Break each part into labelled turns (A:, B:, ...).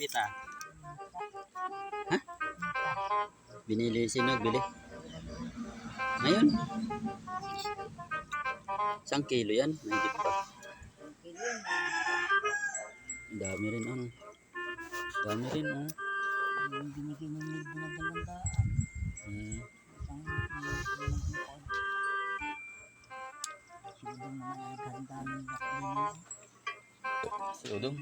A: mahigpit ah. Ha? Binili, sino bili? Ngayon? 1 kilo yan, mahigit pa. Dami rin ano. Dami rin oh.
B: Binigay ng libo na 200. Isang Udong naman ay naghandaan ng
A: Si Udong.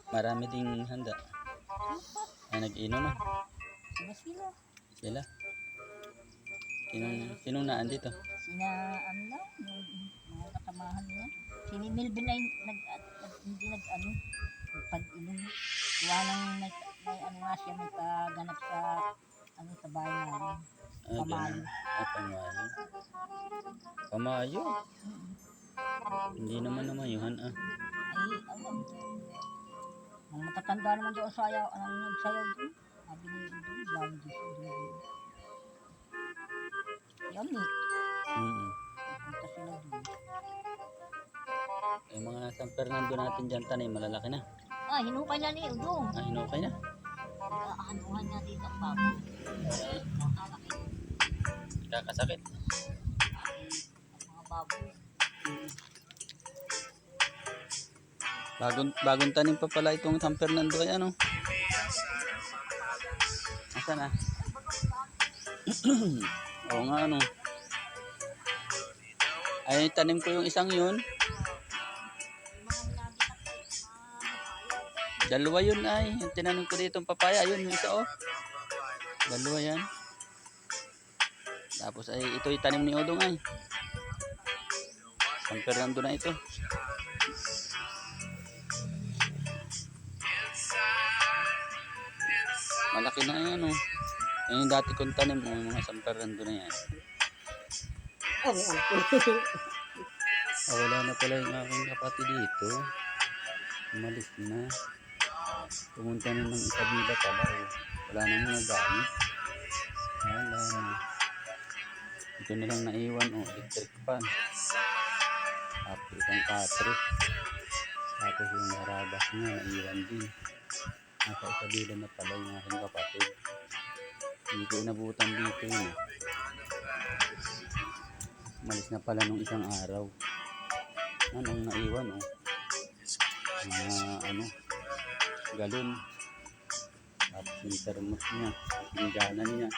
A: Marami ding handa. Ay nag-ino na.
B: sila.
A: Sila. Sinong naan dito?
B: Sina ano na, yung mga kasamahan niya. Si Melvin ay hindi nag-ano, pag-inom. Kuha lang may ano nga siya, may paganap sa ano sa bahay namin. Pamayo.
A: Pamayo. Pamayo? Hindi naman namayuhan ah.
B: Ay, ano. Ang matatanda naman doon sayaw, ang nagsayaw doon. Sabi ni doon, bago doon. Yummy. Punta sila doon.
A: Yung mga San Fernando natin dyan tanay, malalaki na.
B: Ah, hinukay na ni Udong.
A: Ah, hinukay na.
B: Anuhan na dito ang babo. Nakalaki.
A: Kakasakit.
B: Ang mga babo.
A: Bagong tanim pa pala itong San Fernando ay ano. Asan na? Oo nga ano. Ay tanim ko yung isang yun. Dalawa yun ay. Yung tinanim ko dito yung papaya. Yun yung isa oh. Dalawa yan. Tapos ay ito itanim ni Udong ay. San Fernando na ito. Malaki na yan oh. Yan yung dati kong tanim yung mga San Fernando na yan. Wala na pala yung aking kapatid dito. Umalis na. Pumunta na ng Isabela pala oh. Wala na mga gamit. Wala na. Ito na lang naiwan oh. Electric fan. Tapos isang katre. Tapos yung harabas niya naiwan din. Nasa Isabela na pala yung aking kapatid. Hindi ko inabutan dito yun. Malis na pala nung isang araw. Anong naiwan oh. Ano galon. Tapos yung thermos niya. Yung ganan niya.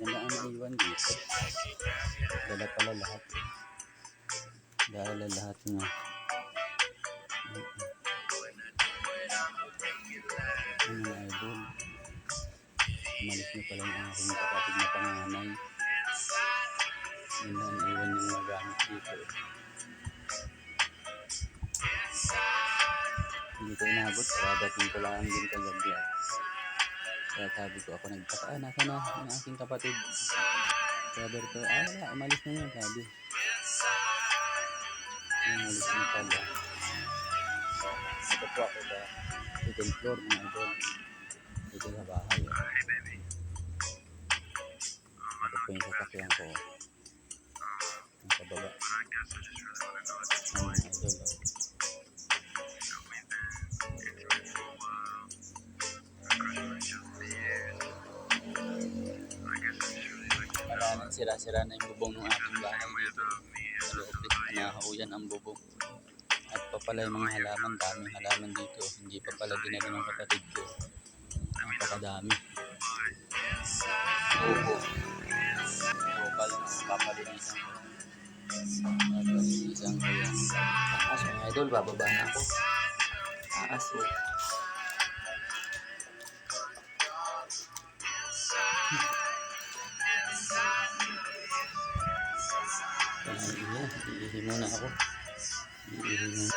A: Yan lang ang naiwan dito. Dala pala lahat. Dala lahat niya. Ano idol. Umalis na pala yung aking kapatid na panganay. Yun na naiwan yung mga gamit dito. Hindi ko inabot. Dating ko lang din kagabi. Kaya sabi ko ako nagtaka. Nasa na ang aking kapatid. Sabi ko, wala. Umalis na yun sabi. Umalis na pala. Ito po ako sa second floor mga idol. Dito sa bahay. Ito po yung sasakyan ko. Sa baba. Mga idol. Maraming sira-sira na yung bubong ng aking bahay dito. Sa loob dito. Nahauyan ang bubong. At pa pala yung mga halaman. Daming halaman dito. Hindi pa pala dinala ng kapatid ko. Napakadami. Bubo. Bukal na papalinisan ko. Papalinisan ko yan. Taas mga idol. Bababa na ako. Taas o. Iihi muna ako. Iihi muna.